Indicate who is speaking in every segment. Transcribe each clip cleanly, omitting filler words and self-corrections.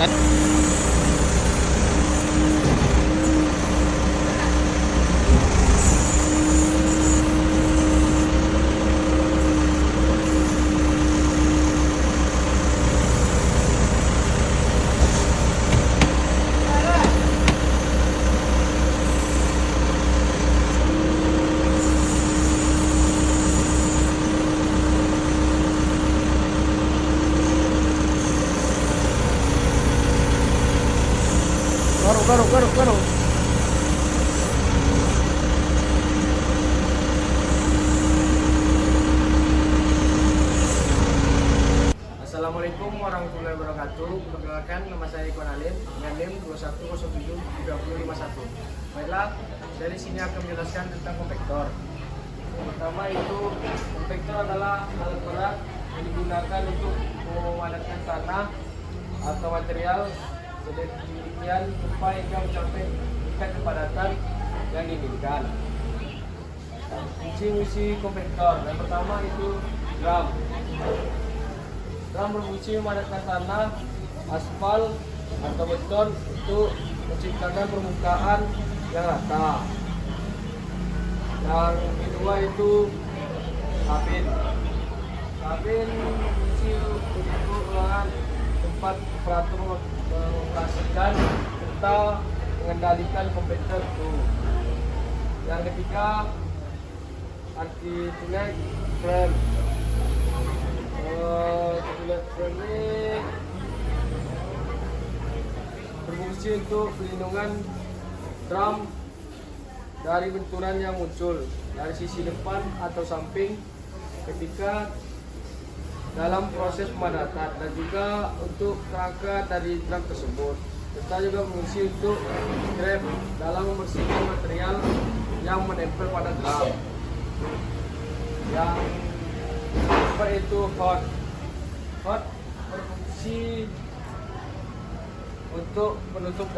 Speaker 1: Garuk. Assalamualaikum warahmatullahi wabarakatuh. Perkenalkan, nama saya Iqbal Alim dengan NIM 21073051. Baiklah, dari sini akan menjelaskan tentang kompaktor. Yang pertama itu, kompaktor adalah alat berat yang digunakan untuk memadatkan tanah atau material sedemikian rupa hingga mencapai tingkat kepadatan yang diinginkan. Fungsi kompaktor yang pertama itu drum. Drum berfungsi memadatkan tanah, aspal atau beton untuk menciptakan permukaan yang rata. Yang kedua itu kabin. Kabin berfungsi untuk ruangan tempat operator mengoperasikan serta mengendalikan kompaktor itu. Yang ketiga anti-tunnel frame. Tunnel frame ini berfungsi untuk perlindungan drum dari benturan yang muncul dari sisi depan atau samping ketika dalam proses pemadatan, dan juga untuk kerangka dari drum tersebut. Serta juga berfungsi untuk grab dalam membersihkan material yang menempel pada drum. Yang keempat itu hot berfungsi untuk penutup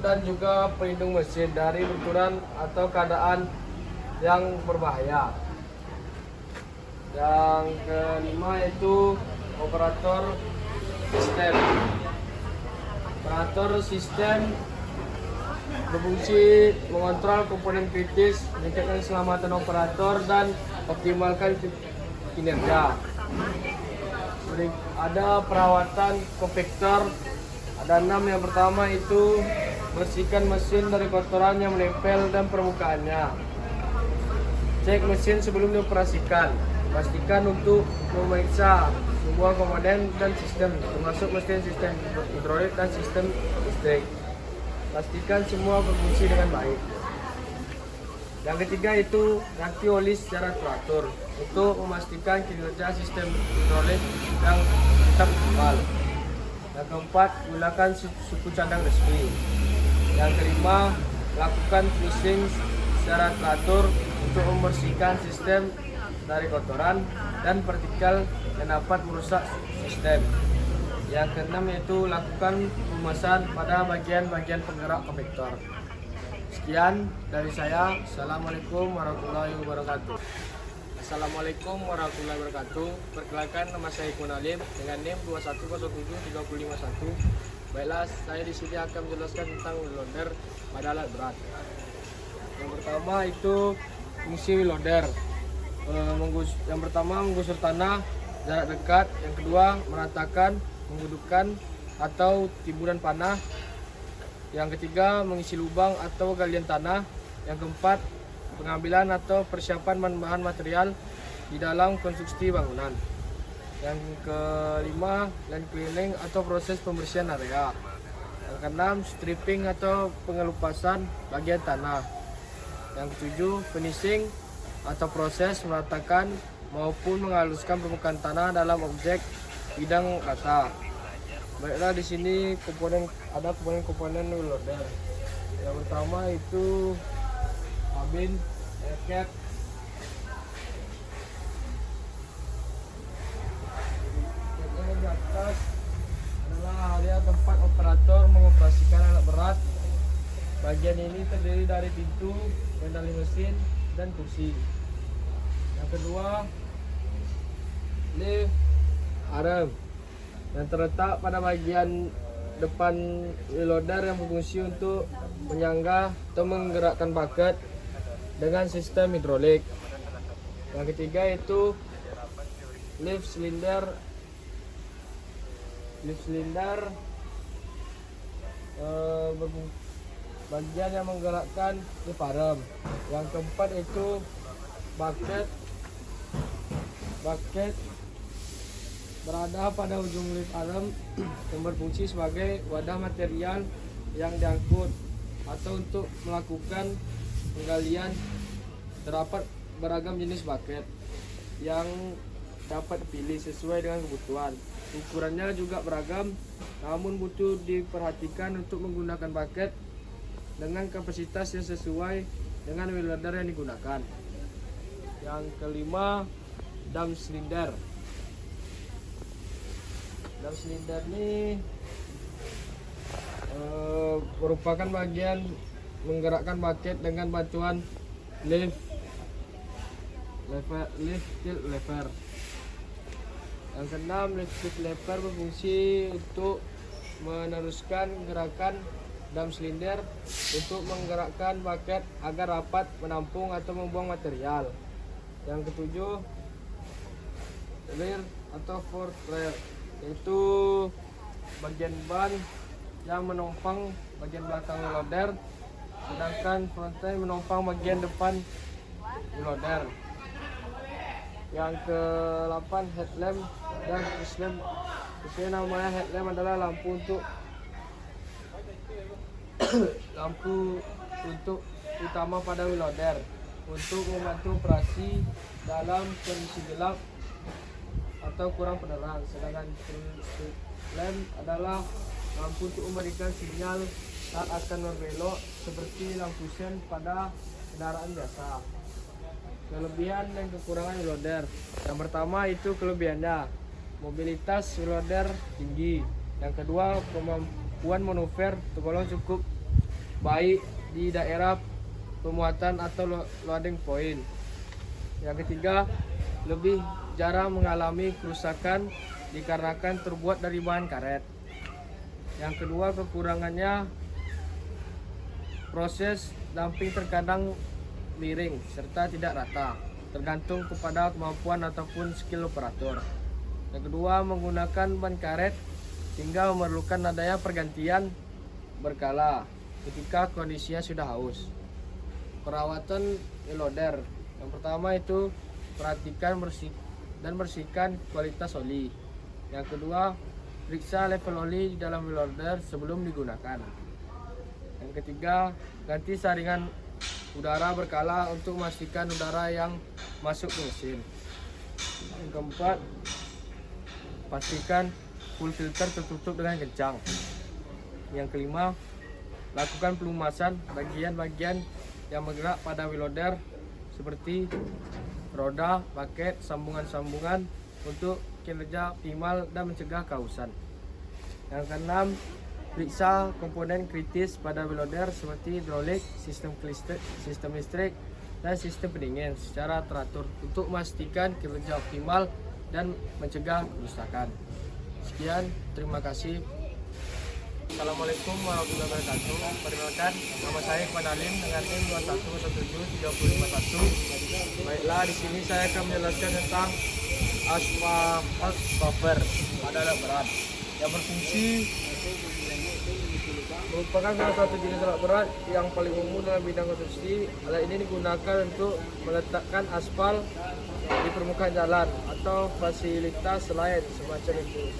Speaker 1: dan juga pelindung mesin dari benturan atau keadaan yang berbahaya. Yang kelima itu operator sistem. Operator sistem berfungsi mengontrol komponen kritis, meningkatkan keselamatan operator dan optimalkan kinerja. Ada perawatan kompaktor, ada 6. Yang pertama itu bersihkan mesin dari kotoran yang menempel dan permukaannya. Cek mesin sebelum dioperasikan. Pastikan untuk memeriksa semua komponen dan sistem, termasuk mesin sistem hidrolik dan sistem listrik. Pastikan semua berfungsi dengan baik. Yang ketiga itu ganti oli secara teratur untuk memastikan kinerja sistem hidrolik yang tetap optimal. Yang keempat, gunakan suku cadang resmi. Yang kelima, lakukan finishing secara teratur untuk membersihkan sistem dari kotoran dan partikel yang dapat merusak sistem. Yang keenam yaitu lakukan pemasan pada bagian-bagian penggerak kompaktor. Sekian dari saya. Assalamualaikum warahmatullahi wabarakatuh. Assalamualaikum warahmatullahi wabarakatuh. Perkenalkan, nama saya Iqbal Alim dengan NIM 21073051. Baiklah, saya di sini akan menjelaskan tentang wheel loader pada alat berat. Yang pertama itu fungsi wheel loader. Yang pertama menggusur tanah jarak dekat. Yang kedua meratakan, menggudukkan atau timbunan panah. Yang ketiga mengisi lubang atau galian tanah. Yang keempat pengambilan atau persiapan bahan material di dalam konstruksi bangunan. Yang kelima land cleaning atau proses pembersihan area. Yang keenam stripping atau pengelupasan bagian tanah. Yang ketujuh finishing atau proses meratakan maupun menghaluskan permukaan tanah dalam objek bidang rata. Baiklah, di sini ada komponen wheel loader. Yang pertama itu kabin, air cap, di atas adalah area tempat operator mengoperasikan alat berat. Bagian ini terdiri dari pintu, kendali mesin, dan kursi. Yang kedua, lift arm yang terletak pada bagian depan wheel loader yang berfungsi untuk menyangga atau menggerakkan bucket dengan sistem hidrolik. Yang ketiga itu lift cylinder bagian yang menggerakkan lift arm. Yang keempat itu bucket berada pada ujung lift arm yang berfungsi sebagai wadah material yang diangkut atau untuk melakukan penggalian. Terdapat beragam jenis bucket yang dapat dipilih sesuai dengan kebutuhan. Ukurannya juga beragam, namun butuh diperhatikan untuk menggunakan bucket dengan kapasitas yang sesuai dengan wheel loader yang digunakan. Yang kelima, dam cylinder. Dam cylinder ini merupakan bagian menggerakkan bucket dengan bantuan lift tilt lever. Yang keenam, lift tilt lever berfungsi untuk meneruskan gerakan dam cylinder untuk menggerakkan bucket agar dapat menampung atau membuang material. Yang ketujuh, rear atau fork rear, yaitu bagian ban yang menopang bagian belakang wheel loader, sedangkan front end menopang bagian depan wheel loader. Yang ke-8, headlamp dan fishlamp. Sesuai namanya, headlamp adalah lampu untuk utama pada wheel loader untuk membantu operasi dalam kondisi gelap atau kurang penerang. Sedangkan lamp adalah lampu untuk memberikan sinyal saat akan berbelok seperti lampu sen pada kendaraan biasa. Kelebihan dan kekurangan wheel loader. Yang pertama itu kelebihannya, mobilitas wheel loader tinggi. Yang kedua, kemampuan manuver tergolong cukup baik di daerah pemuatan atau loading point. Yang ketiga, lebih jarang mengalami kerusakan dikarenakan terbuat dari bahan karet. Yang kedua, kekurangannya, proses damping terkadang miring serta tidak rata, tergantung kepada kemampuan ataupun skill operator. Yang kedua, menggunakan ban karet sehingga memerlukan adanya pergantian berkala ketika kondisinya sudah haus. Perawatan wheel loader. Yang pertama itu perhatikan bersihkan kualitas oli. Yang kedua, periksa level oli di dalam wheel loader sebelum digunakan. Yang ketiga, ganti saringan udara berkala untuk memastikan udara yang masuk ke mesin. Yang keempat, pastikan full filter tertutup dengan kencang. Yang kelima, lakukan pelumasan bagian-bagian yang bergerak pada wheel loader seperti roda, bucket, sambungan-sambungan untuk kinerja optimal dan mencegah kehausan. Yang keenam, periksa komponen kritis pada wheel loader seperti hidrolik, sistem listrik, dan sistem pendingin secara teratur untuk memastikan kinerja optimal dan mencegah kerusakan. Sekian, terima kasih. Assalamualaikum warahmatullahi wabarakatuh. Perkenalkan, nama saya Iqbal Alim dengan NIM 21173051. Baiklah, di sini saya akan menjelaskan tentang asphalt buffer pada alat berat yang berfungsi merupakan salah satu jenis alat berat yang paling umum dalam bidang konstruksi. Alat ini digunakan untuk meletakkan aspal di permukaan jalan atau fasilitas lain semacam itu.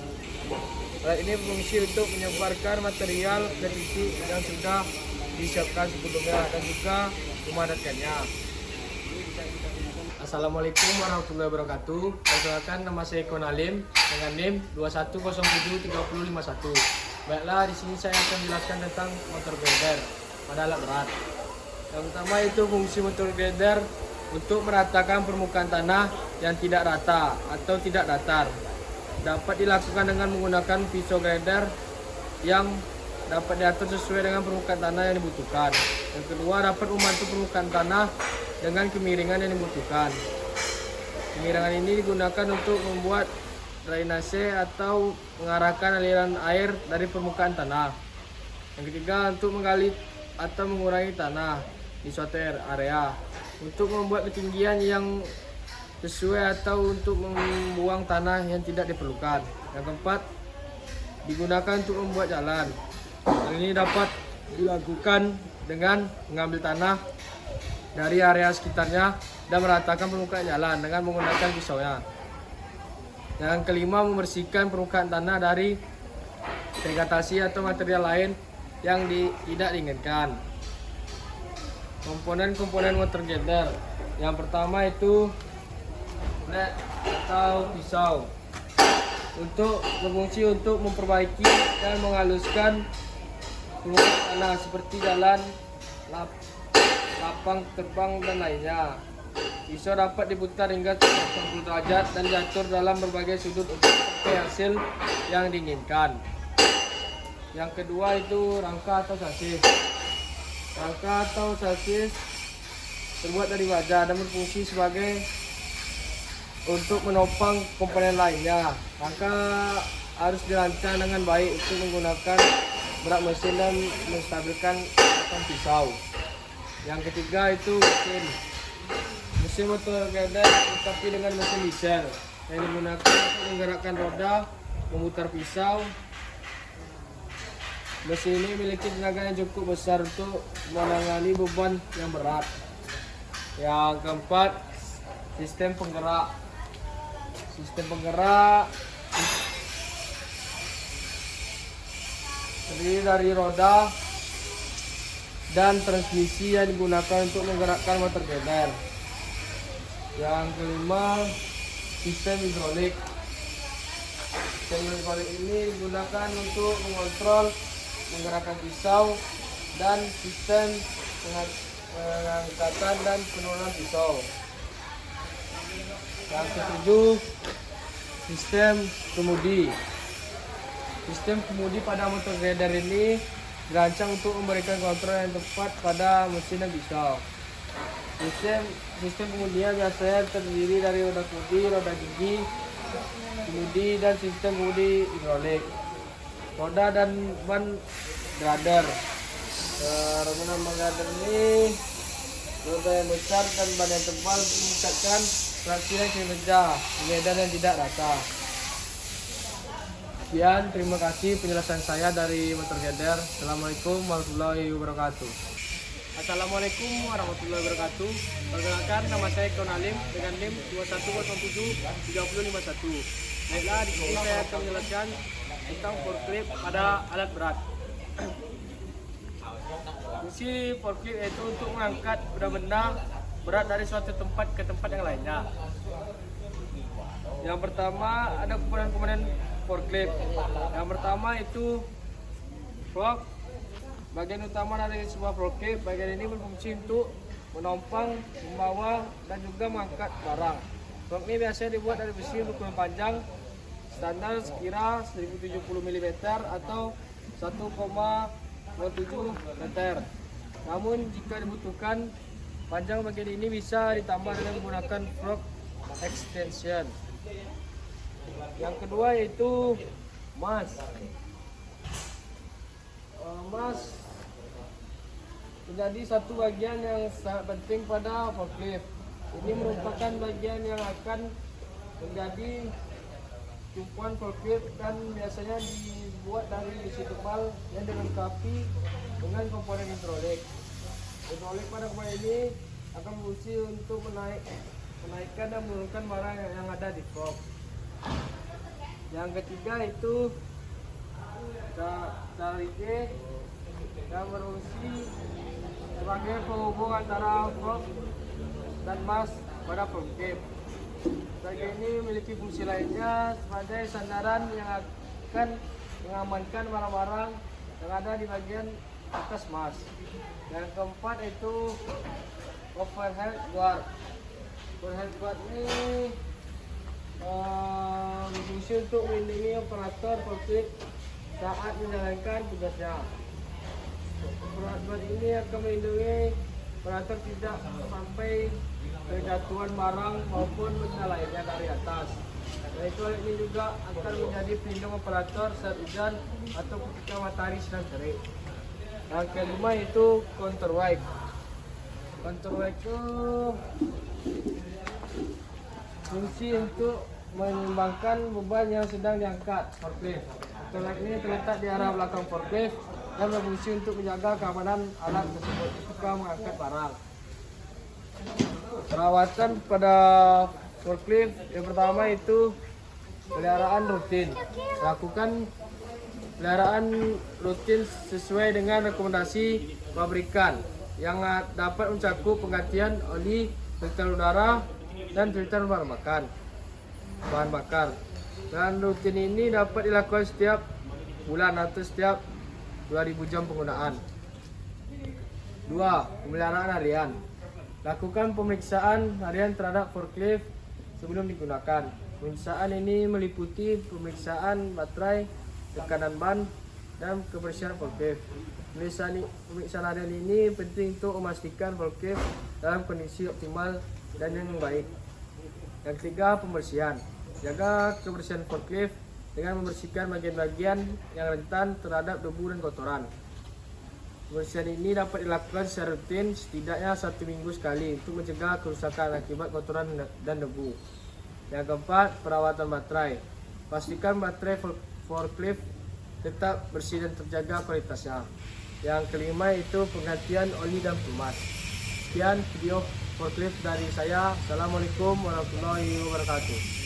Speaker 1: Alat ini berfungsi untuk menyebarkan material ke titik yang sudah disiapkan sebelumnya dan juga memadatkannya. Assalamualaikum warahmatullahi wabarakatuh. Perkenalkan, nama saya Iqbal Alim dengan NIM 21073051. Baiklah, di sini saya akan menjelaskan tentang motor grader pada alat berat. Yang pertama itu fungsi motor grader untuk meratakan permukaan tanah yang tidak rata atau tidak datar. Dapat dilakukan dengan menggunakan pisau grader yang dapat diatur sesuai dengan permukaan tanah yang dibutuhkan. Yang kedua, dapat membantu permukaan tanah dengan kemiringan yang dibutuhkan. Kemiringan ini digunakan untuk membuat drainase atau mengarahkan aliran air dari permukaan tanah. Yang ketiga, untuk menggali atau mengurangi tanah di suatu area. Untuk membuat ketinggian yang sesuai atau untuk membuang tanah yang tidak diperlukan. Yang keempat, digunakan untuk membuat jalan. Hal ini dapat dilakukan dengan mengambil tanah dari area sekitarnya dan meratakan permukaan jalan dengan menggunakan pisaunya. Yang kelima, membersihkan permukaan tanah dari vegetasi atau material lain yang tidak diinginkan. Komponen-komponen water gather. Yang pertama itu blade atau pisau, untuk berfungsi untuk memperbaiki dan menghaluskan permukaan tanah seperti jalan, lapang terbang dan lainnya. Pisau dapat diputar hingga 90 derajat dan diatur dalam berbagai sudut untuk mencapai hasil yang diinginkan. Yang kedua itu rangka atau sasis. Rangka atau sasis terbuat dari baja dan berfungsi sebagai untuk menopang komponen lainnya. Rangka harus dirancang dengan baik untuk menggunakan berat mesin dan menstabilkan gerakan pisau. Yang ketiga itu mesin. Mesin water gather dilengkapi dengan mesin diesel yang digunakan untuk menggerakkan roda, memutar pisau. Mesin ini memiliki tenaga yang cukup besar untuk menangani beban yang berat. Yang keempat, sistem penggerak. Sistem penggerak terdiri dari roda dan transmisi yang digunakan untuk menggerakkan water gather. Yang kelima, sistem hidrolik. Sistem hidrolik ini digunakan untuk mengontrol menggerakkan pisau dan sistem pengangkatan dan penurunan pisau. Yang ketujuh, sistem kemudi. Sistem kemudi pada water gather ini dirancang untuk memberikan kontrol yang tepat pada mesin dan pisau. Sistem kemudinya biasanya terdiri dari roda kemudi, roda gigi, kemudi, dan sistem kemudi hidrolik. Roda dan ban gather. Rumusan ban gather ini roda yang besar dan ban yang tebal untuk meningkatkan traksinya kinerja medan yang tidak rata. Sekian, terima kasih penjelasan saya dari water gather. Assalamualaikum warahmatullahi wabarakatuh.
Speaker 2: Assalamualaikum warahmatullahi wabarakatuh. Perkenalkan, nama saya Kaun Alim dengan NIM 21073051. Baiklah, di sini saya akan menjelaskan tentang forklift pada alat berat. Fungsi forklift yaitu untuk mengangkat benda-benda berat dari suatu tempat ke tempat yang lainnya. Yang pertama, ada komponen-komponen forklift. Yang pertama itu fork. Bagian utama dari sebuah forklift, bagian ini berfungsi untuk menompang, membawa, dan juga mengangkat barang. Fork ini biasanya dibuat dari besi berukuran panjang standar sekira 1070 mm atau 1,27 meter. Namun jika dibutuhkan, panjang bagian ini bisa ditambah dengan menggunakan fork extension. Yang kedua yaitu mas. Mas menjadi satu bagian yang sangat penting pada forklift. Ini merupakan bagian yang akan menjadi tumpuan forklift dan biasanya dibuat dari besi tebal yang dilengkapi dengan komponen hidrolik. Hidrolik pada komponen ini akan berfungsi untuk menaikkan dan menurunkan barang yang ada di fork. Yang ketiga itu tarik yang berfungsi sebagai penghubung antara fork dan mas pada forklift. Bagian ini memiliki fungsi lainnya sebagai sandaran yang akan mengamankan barang-barang yang ada di bagian atas mas. Yang keempat itu overhead guard. Overhead guard ini berfungsi untuk melindungi operator forklift saat menjalankan tugasnya. Overhead guard ini akan melindungi operator tidak sampai kejatuhan barang maupun benda lainnya dari atas.
Speaker 1: Yaitu hal ini juga akan menjadi pelindung operator saat hujan atau ketika matahari sedang terik. Yang kelima itu counterweight. Counterweight itu fungsi untuk menyeimbangkan beban yang sedang diangkat forklift. Counterweight ini terletak di arah belakang forklift dan berfungsi untuk menjaga keamanan alat tersebut ketika mengangkat barang. Perawatan pada forklift yang pertama itu peliharaan rutin. Lakukan peliharaan rutin sesuai dengan rekomendasi pabrikan yang dapat mencakup penggantian oli, filter udara, dan filter bahan bakar. Dan rutin ini dapat dilakukan setiap bulan atau setiap 2000 jam penggunaan. 2. Pemeliharaan harian. Lakukan pemeriksaan harian terhadap forklift sebelum digunakan. Pemeriksaan ini meliputi pemeriksaan baterai, tekanan ban, dan kebersihan forklift. Pemeriksaan harian ini penting untuk memastikan forklift dalam kondisi optimal dan yang baik. Yang ketiga, pembersihan. Jaga kebersihan forklift dengan membersihkan bagian-bagian yang rentan terhadap debu dan kotoran. Pembersihan ini dapat dilakukan secara rutin setidaknya 1 minggu sekali untuk mencegah kerusakan akibat kotoran dan debu. Yang keempat, perawatan baterai. Pastikan baterai forklift tetap bersih dan terjaga kualitasnya. Yang kelima itu penggantian oli dan pelumas. Sekian video forklift dari saya. Assalamualaikum warahmatullahi wabarakatuh.